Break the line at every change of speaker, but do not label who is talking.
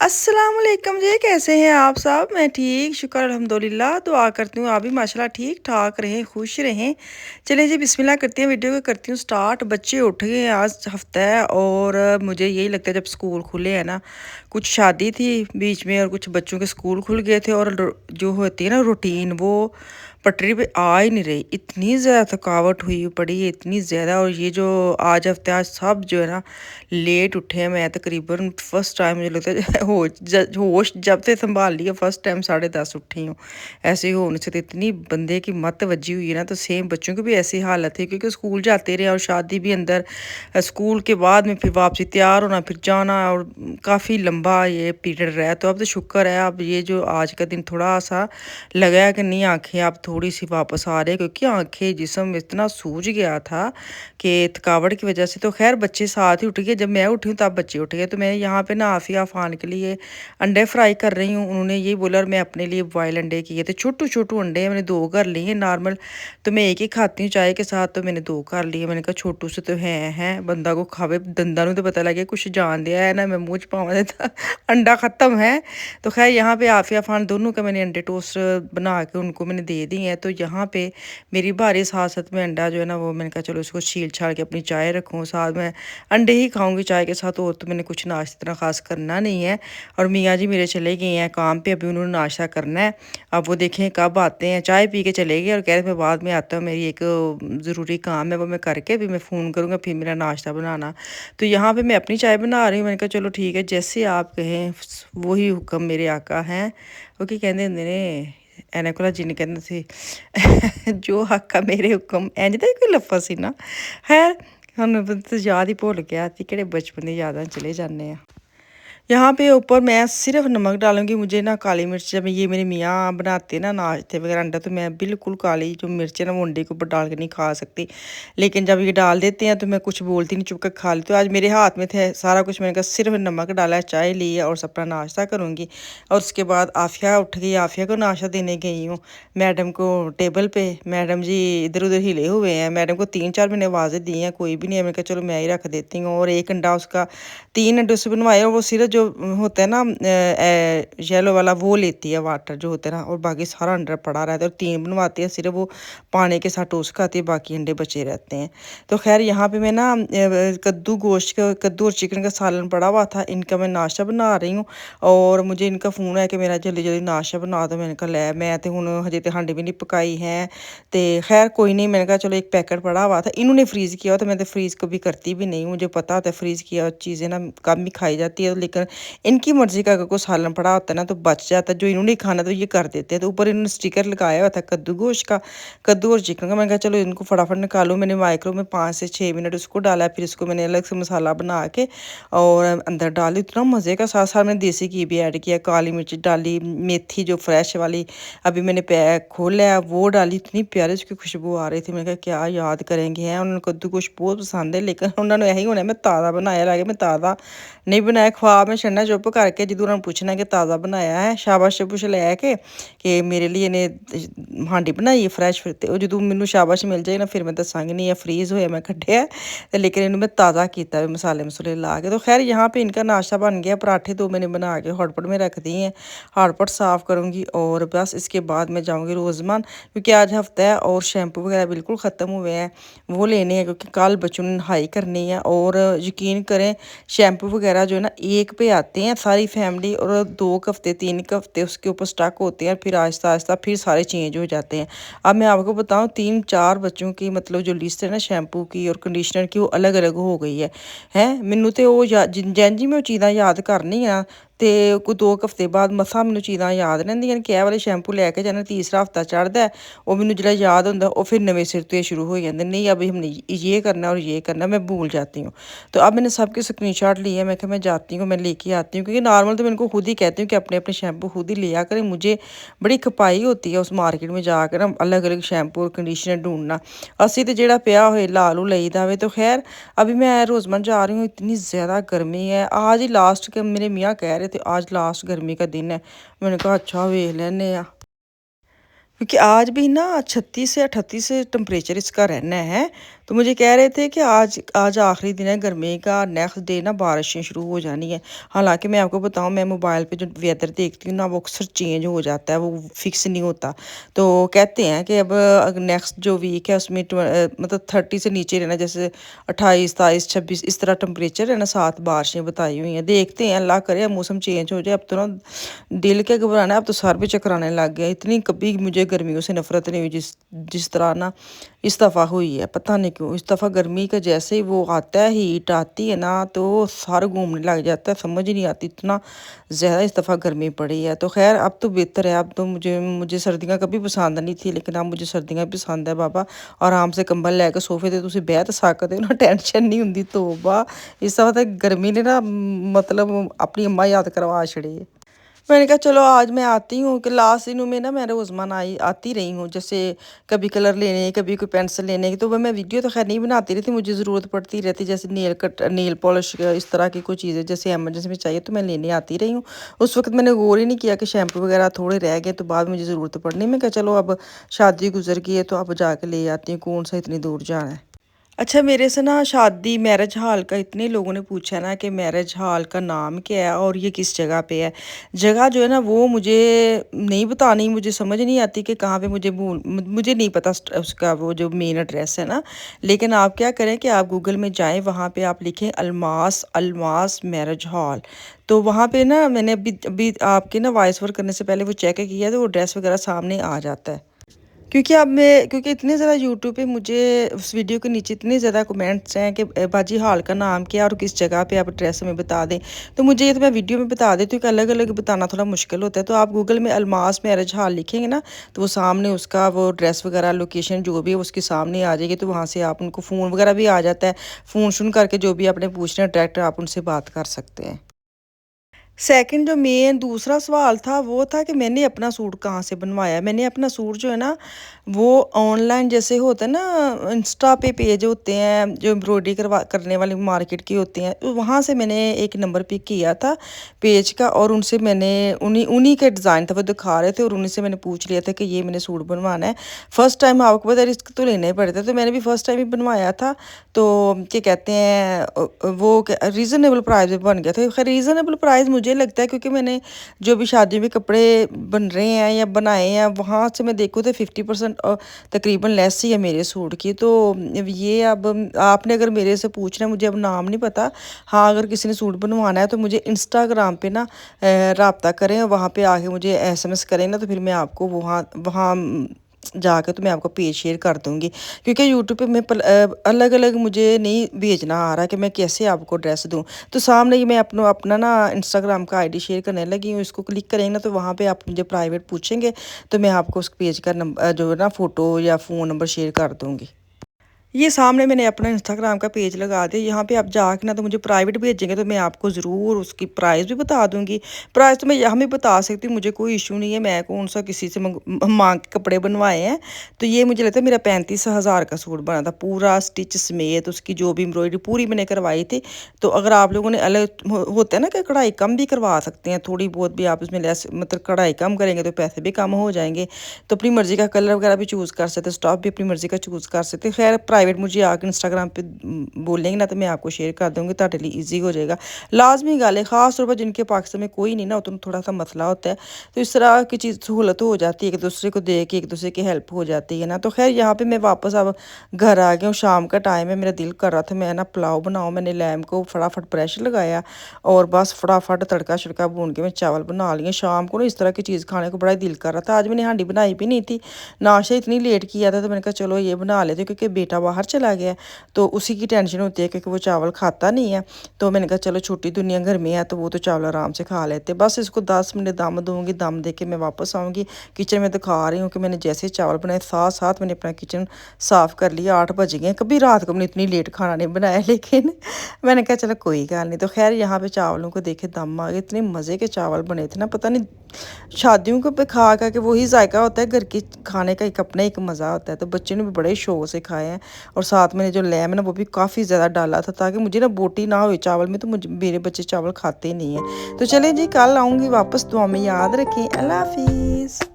अस्सलाम वालेकुम जी, कैसे हैं आप सब? मैं ठीक, शुक्र अल्हम्दुलिल्लाह। दुआ करती हूँ आप भी माशाल्लाह ठीक-ठाक रहें, खुश रहें। चलिए जी बिस्मिल्लाह करती हैं, वीडियो को करती हूँ स्टार्ट। बच्चे उठ गए हैं, आज हफ्ता है और मुझे यही लगता है जब स्कूल खुले हैं ना, कुछ शादी थी बीच में और कुछ बच्चों के स्कूल खुल गए थे और जो होती है ना रूटीन वो पटरी पे आ ही नहीं रही। इतनी ज़्यादा थकावट हुई पड़ी है, इतनी ज़्यादा। और ये जो आज हफ्ते आज सब जो है ना लेट उठे हैं। मैं तकरीबन फर्स्ट टाइम मुझे लगता है होश जब से संभाल लिया फर्स्ट टाइम 10:30 उठी हूँ। ऐसे ही होने से तो इतनी बंदे की मत वजी हुई है ना, तो सेम बच्चों की भी ऐसी हालत है क्योंकि स्कूल जाते रहे और शादी भी अंदर। स्कूल के बाद में फिर वापसी तैयार होना फिर जाना और काफ़ी लंबा ये पीरियड रहा है। तो अब तो शुक्र है, अब ये जो आज का दिन थोड़ा सा लगा है कि नहीं आंखें अब थोड़ी सी वापस आ रही है, क्योंकि आंखें जिस्म इतना सूज गया था कि थकावट की वजह से। तो खैर बच्चे साथ ही उठ गए, जब मैं उठी हूँ तब बच्चे उठ गए। तो मैं यहाँ पे ना आफिया अफान के लिए अंडे फ्राई कर रही हूँ। उन्होंने यही बोला और मैं अपने लिए बॉयल अंडे किए थे। छोटू छोटू अंडे हैं, मैंने 2 कर लिए हैं नॉर्मल। तो मैं एक ही खाती हूँ चाय के साथ, तो मैंने 2 कर लिए। मैंने कहा छोटू से तो हैं बंदा को खावे दंदा तो पता लगे कुछ जान दिया है ना, मैं मुँह च पावा देता अंडा ख़त्म है। तो खैर यहाँ पे आफिया अफान दोनों का मैंने अंडे टोस्ट बना के उनको मैंने दे दी हैं। तो यहाँ पे मेरी भारी साथ साथ में अंडा जो है ना वो मैंने कहा चलो इसको छील छाल के अपनी चाय रखूँ, साथ में अंडे ही खाऊंगी चाय के साथ। और तो मैंने कुछ नाश्ता इतना खास करना नहीं है। और मियाँ जी मेरे चले गए हैं काम पे, अभी उन्होंने नाश्ता करना है। अब वो देखें कब आते हैं। चाय पी के चले गए और कह रहे मैं बाद में आता हूँ, मेरी एक ज़रूरी काम है वो मैं करके भी मैं फ़ोन करूँगा फिर मेरा नाश्ता बनाना। तो यहाँ पे मैं अपनी चाय बना रही हूँ। मैंने कहा चलो ठीक है, जैसे आप कहें वही हुक्म मेरे आका हैं। वो की कहते ਹੁੰਦੇ ਨੇ ਐਨੇ ਕੋਲ ਜਿੰਨ ਕਹਿੰਦੇ ਸੀ ਜੋ ਆका मेरे हुक्म ਇੰਜ ਦਾ ਹੀ ਕੋਈ ਲਫ਼ਜ਼ ਸੀ ਨਾ। ਖੈਰ ਹੁਣ ਤਾਂ ਯਾਦ ਹੀ ਭੁੱਲ ਗਿਆ ਸੀ, ਕਿਹੜੇ बचपन दी यादां चले जाने आ। यहाँ पे ऊपर मैं सिर्फ नमक डालूँगी। मुझे ना काली मिर्च, जब ये मेरे मियाँ बनाते हैं ना नाश्ते वगैरह अंडा, तो मैं बिल्कुल काली जो मिर्च है ना वो अंडे के ऊपर डाल के नहीं खा सकती। लेकिन जब ये डाल देते हैं तो मैं कुछ बोलती नहीं, चुप कर खा लेती। तो आज मेरे हाथ में थे सारा कुछ, मैंने कहा सिर्फ नमक डाला है, चाय ली है और अपना नाश्ता करूँगी। और उसके बाद आफिया उठ गई, आफिया को नाश्ता देने गई हूँ। मैडम को टेबल पे, मैडम जी इधर उधर हिले हुए हैं। मैडम को 3-4 मैंने आवाज़ें दी हैं, कोई भी नहीं है। मैंने कहा चलो मैं ही रख देती हूँ। और एक अंडा उसका 3 अंडे उससे बनवाए और वो सिर्फ जो होता है ना येलो वाला वो लेती है वाटर जो होता है ना, और बाकी सारा अंडा पड़ा रहता है। और 3 बनवाती है, सिर्फ वो पानी के साथ टोस्ट खाती है, बाकी अंडे बचे रहते हैं। तो खैर यहाँ पे मैं ना कद्दू गोश्त का, कद्दू और चिकन का सालन पड़ा हुआ था, इनका मैं नाश्ता बना रही हूँ। और मुझे इनका फ़ोन है कि मेरा जल्दी जल्दी नाश्ता बना दो। मैंने कहा लै मैं तो हुण हजे तो हांडी भी नहीं पकाई है। तो खैर कोई नहीं, मैंने कहा चलो एक पैकेट पड़ा हुआ था, इन्होंने फ्रीज़ किया हुआ था। मैं तो फ्रीज़ कभी करती भी नहीं, मुझे पता होता है फ्रीज़ किया चीज़ें ना कम ही खाई जाती है। लेकिन इनकी मर्ज़ी का अगर कोई सालन पड़ा होता है ना तो बच जाता है, जो इन्होंने खाना तो ये कर देते हैं। तो ऊपर इन्होंने स्टिकर लगाया हुआ था कद्दू गोश्त का, कद्दू और चिकन का। मैंने कहा चलो इनको फटाफट निकालूँ। मैंने माइक्रो में 5 से 6 मिनट उसको डाला, फिर इसको मैंने अलग से मसाला बना के और अंदर डाली। इतना मज़े का, साथ साथ मैंने देसी घी भी ऐड किया, काली मिर्च डाली, मेथी जो फ्रेश वाली अभी मैंने पैक खोला है वो डाली। इतनी प्यारी उसकी खुशबू आ रही थी। मैंने कहा क्या याद करेंगे हैं, उन्होंने कद्दू गोश्त बहुत पसंद है, लेकिन उन्होंने यही होना मैं ताज़ा बनाया, लगे मैं ताज़ा नहीं बनाया। ख्वाब में छड़ना चुप करके जो उन्होंने पूछना कि ताज़ा बनाया है, शाबाश शबूश लैके कि मेरे लिए ने हांडी बनाई है फ्रैश। फिर तो जो मैनू शाबाश मिल जाए ना फिर मैं दसांगी नहीं, फ्रीज़ होया मैं कढ़िया। लेकिन इन्हों मैं ताज़ा किया मसाले मसूले ला के। तो खैर यहाँ पे इनका नाश्ता बन गया। पराठे 2 मैंने बना के हॉटपॉट में रख दिए हैं, हॉटपॉट साफ़ करूँगी और बस इसके बाद मैं जाऊँगी रोज़मान, क्योंकि आज हफ्ता है और शैम्पू वगैरह बिल्कुल ख़त्म हुए हैं, वो लेने हैं क्योंकि कल बच्चों ने नहाई करनी है। और यकीन करें शैम्पू वगैरह जो है ना एक पे आते हैं सारी फैमिली, और 2 हफ्ते 3 हफ्ते उसके ऊपर स्टक होते हैं, फिर आहिस्ता आहिस्ता फिर सारे चेंज हो जाते हैं। अब मैं आपको बताऊं 3-4 बच्चों की मतलब जो लिस्ट है ना शैम्पू की और कंडीशनर की वो अलग अलग हो गई है। हैं मैनू तो वो जैन जी मैं वो चीज़ां याद करनी आ ਤੇ ਕੋਈ 2 ਹਫ਼ਤੇ ਬਾਅਦ ਮਸਾਂ ਮੈਨੂੰ ਚੀਜ਼ਾਂ ਯਾਦ ਰਹਿੰਦੀਆਂ ਨੇ ਕਿ ਇਹ ਵਾਲੇ ਸ਼ੈਂਪੂ ਲੈ ਕੇ ਜਾਣਾ। ਤੀਸਰਾ ਹਫ਼ਤਾ ਚੜ੍ਹਦਾ ਉਹ ਮੈਨੂੰ ਜਿਹੜਾ याद ਹੁੰਦਾ वो फिर नवे सिर तो शुरू हो जाते नहीं, अभी हमने ये करना और ये करना, मैं भूल जाती हूँ। तो अब मैंने सबके स्क्रीनशॉट लिए, मैं मैं जाती हूँ मैं लेके आती हूँ, क्योंकि नॉर्मल तो मैं इनको खुद ही कहती हूँ कि अपने अपने शैम्पू खुद ही लिया करें। मुझे बड़ी खपाई होती है उस मार्केट में जाकर ना अलग अलग शैम्पू और कंडीशनर ढूंढना। असी तो जोड़ा पिया हो ला लू लई दा वे। तो खैर अभी मैं रोज़मर्रा जा रही हूँ, इतनी ज़्यादा गर्मी है। आज ही लास्ट के मेरे मियाँ कह रहे थे आज लास्ट गर्मी का दिन है। मैंने कहा अच्छा वेख लेने। क्योंकि आज भी ना 36 से 38 टेम्परेचर इसका रहना है। तो मुझे कह रहे थे कि आज आज आखिरी दिन है गर्मी का, नेक्स्ट डे ना बारिशें शुरू हो जानी है। हालांकि मैं आपको बताऊं, मैं मोबाइल पे जो वेदर देखती हूँ ना, वो अक्सर चेंज हो जाता है, वो फिक्स नहीं होता। तो कहते हैं कि अब नेक्स्ट जो वीक है उसमें मतलब 30 से नीचे रहना, जैसे 28 27 26 इस तरह टेम्परेचर है ना, 7 बारिशें बताई हुई हैं। देखते हैं, अल्लाह करे मौसम चेंज हो जाए। अब तो ना दिल क्या घबराना है, अब तो सर भी चकराने लग गया। इतनी कभी मुझे गर्मियों से नफरत नहीं हुई जिस जिस तरह ना इस दफ़ा हुई है। पता नहीं क्यों इस दफ़ा गर्मी का जैसे ही वो आता है, हीट आती है ना, तो सर घूमने लग जाता है, समझ ही नहीं आती, इतना ज़्यादा इस दफ़ा गर्मी पड़ी है। तो खैर अब तो बेहतर है। अब तो मुझे मुझे सर्दियाँ कभी पसंद नहीं थी, लेकिन अब मुझे सर्दियाँ पसंद है बाबा। आराम से कंबल लैके सोफे ते तुसी बैठ सकते हो ना, टेंशन नहीं होंगी। तौबा, इस दफ़ा तो गर्मी ने ना मतलब अपनी अम्मा याद करवा छड़ी है। मैंने कहा चलो आज मैं आती हूँ कि लास्ट दिनों में ना मैं रोज़ाना आती रही हूँ, जैसे कभी कलर लेने, कभी कोई पेंसिल लेने की। तो वह मैं वीडियो तो खैर नहीं बनाती रहती, मुझे ज़रूरत पड़ती रहती, जैसे नेल कट, नेल पॉलिश, इस तरह की कोई चीज़ें जैसे इमरजेंसी में चाहिए तो मैं लेने आती रही हूँ। उस वक्त मैंने गौर ही नहीं किया कि शैम्पू वगैरह थोड़े रह गए, तो बाद में मुझे ज़रूरत पड़नी। मैं कहा चलो अब शादी गुजर गई है तो अब जाके ले आती हूँ, कौन सा इतनी दूर जाना है। अच्छा, मेरे से ना शादी मैरिज हॉल का इतने लोगों ने पूछा है ना कि मैरिज हॉल का नाम क्या है और ये किस जगह पे है। जगह जो है ना वो मुझे नहीं बतानी, मुझे समझ नहीं आती कि कहाँ पे, मुझे नहीं पता उसका वो जो मेन एड्रेस है ना। लेकिन आप क्या करें कि आप गूगल में जाएं, वहाँ पे आप लिखें अलमास अलमास मैरिज हॉल। तो वहाँ पे ना मैंने अभी अभी आपके ना वॉइस ओवर करने से पहले वो चेक किया, तो वो एड्रेस वगैरह सामने आ जाता है। क्योंकि इतने ज़्यादा यूट्यूब पे मुझे उस वीडियो के नीचे इतने ज़्यादा कमेंट्स हैं कि बाजी हॉल का नाम क्या और किस जगह पे आप एड्रेस हमें बता दें। तो मुझे ये तो मैं वीडियो में बता देती हूँ कि अलग अलग बताना थोड़ा मुश्किल होता है। तो आप गूगल में अलमास मैरिज हॉल लिखेंगे ना, तो वो सामने उसका वो एड्रेस वगैरह लोकेशन जो भी है उसके सामने आ जाएगी। तो वहाँ से आप उनको फ़ोन वगैरह भी आ जाता है, फ़ोन शुन करके जो भी आपने पूछना है डायरेक्ट आप उनसे बात कर सकते हैं। सेकंड जो मेन दूसरा सवाल था वो था कि मैंने अपना सूट कहाँ से बनवाया। मैंने अपना सूट जो है ना वो ऑनलाइन, जैसे होता है ना इंस्टा पे पेज होते हैं जो एम्ब्रॉयडरी करने वाले मार्केट के होते हैं, तो वहाँ से मैंने एक नंबर पिक किया था पेज का, और उनसे मैंने उन्हीं उन्हीं के डिज़ाइन था वो दिखा रहे थे, और उन्हीं से मैंने पूछ लिया था कि ये मैंने सूट बनवाना है। फर्स्ट टाइम आपको पता है रिस्क तो लेना ही पड़ता है, तो मैंने भी फर्स्ट टाइम ही बनवाया था। तो क्या कहते हैं वो रीज़नेबल प्राइस में बन गया था। खैर रीज़नेबल प्राइस मुझे लगता है, क्योंकि मैंने जो भी शादी में कपड़े बन रहे हैं या बनाए हैं वहाँ से मैं देखूँ तो 50% तकरीबन लेस ही है मेरे सूट की। तो ये अब आपने अगर मेरे से पूछना है, मुझे अब नाम नहीं पता। हाँ, अगर किसी ने सूट बनवाना है तो मुझे इंस्टाग्राम पे ना रब्ता करें, वहाँ पे आके मुझे एसएमएस करें ना, तो फिर मैं आपको वहाँ वहाँ जाके तो मैं आपको पेज शेयर कर दूँगी। क्योंकि यूट्यूब पे मैं अलग अलग मुझे नहीं भेजना आ रहा कि मैं कैसे आपको ड्रेस दूँ। तो सामने ही मैं अपना अपना ना इंस्टाग्राम का आईडी शेयर करने लगी हूँ। इसको क्लिक करेंगे ना तो वहाँ पे आप मुझे प्राइवेट पूछेंगे, तो मैं आपको उस पेज का जो है ना फ़ोटो या फ़ोन नंबर शेयर कर दूँगी। ये सामने मैंने अपना इंस्टाग्राम का पेज लगा दिया। यहाँ पे आप जाके ना तो मुझे प्राइवेट भेजेंगे तो मैं आपको ज़रूर उसकी प्राइस भी बता दूँगी। प्राइस तो मैं यहाँ भी बता सकती हूँ, मुझे कोई इशू नहीं है। मैं कौन सा किसी से मांग के कपड़े बनवाए हैं। तो ये मुझे लगता है मेरा 35,000 का सूट बना था, पूरा स्टिच समेत, उसकी जो भी एम्ब्रॉयडरी पूरी मैंने करवाई थी। तो अगर आप लोगों ने अलग होता है ना कि कढ़ाई कम भी करवा सकते हैं, थोड़ी बहुत भी आप उसमें लेस मतलब कढ़ाई कम करेंगे तो पैसे भी कम हो जाएंगे। तो अपनी मर्ज़ी का कलर वगैरह भी चूज़ कर सकते, स्टॉफ भी अपनी मर्ज़ी का चूज़ कर सकते। खैर प्राइवेट मुझे आके इंस्टाग्राम पे बोलेंगे ना तो मैं आपको शेयर कर दूँगी, ਤੁਹਾਡੇ लिए ईजी हो जाएगा। लाजमी गल है, ख़ास तौर पर जिनके पाकिस्तान में कोई नहीं ना होता, उनको थोड़ा सा मसला होता है। तो इस तरह की चीज़ सहूलत हो जाती है, एक दूसरे को देख के एक दूसरे की हेल्प हो जाती है ना। तो खैर यहाँ पे मैं वापस अब घर आ गया हूँ, शाम का टाइम है, मेरा दिल कर रहा था मैं ना पुलाव बनाऊँ। मैंने लैम्प को फटाफट प्रेशर लगाया और बस फटाफट तड़का शड़का भून के मैं चावल बना लिए। शाम को ना इस तरह की चीज़ खाने को बड़ा दिल कर रहा था। आज मैंने हांडी बनाई भी नहीं थी, नाश्ता इतनी लेट किया था, तो मैंने कहा चलो ये बना लेते, क्योंकि बेटा बाहर चला गया तो उसी की टेंशन होती है क्योंकि वो चावल खाता नहीं है। तो मैंने कहा चलो छोटी दुनिया घर में है तो वो तो चावल आराम से खा लेते। बस इसको 10 मिनट दम दूँगी, दम दे के मैं वापस आऊँगी। किचन में दिखा रही हूँ कि मैंने जैसे चावल बनाए साथ साथ मैंने अपना किचन साफ़ कर लिया। 8 बज गए, कभी रात को मैंने इतनी लेट खाना नहीं बनाया, लेकिन मैंने कहा चलो कोई गल नहीं। तो खैर यहाँ पे चावलों को देखे दम आ गए, इतने मज़े के चावल बने थे ना, पता नहीं शादियों को पे खा के वही जायका होता है, घर के खाने का एक अपना एक मज़ा होता है। तो बच्चे ने भी बड़े शौक से खाए हैं, और साथ मैंने जो लैम है ना वो भी काफ़ी ज़्यादा डाला था ताकि मुझे ना बोटी ना हो चावल में, तो मुझे मेरे बच्चे चावल खाते ही नहीं हैं। तो चलें जी, कल आऊँगी वापस, दुआ में याद रखें। अल्लाह हाफिज़।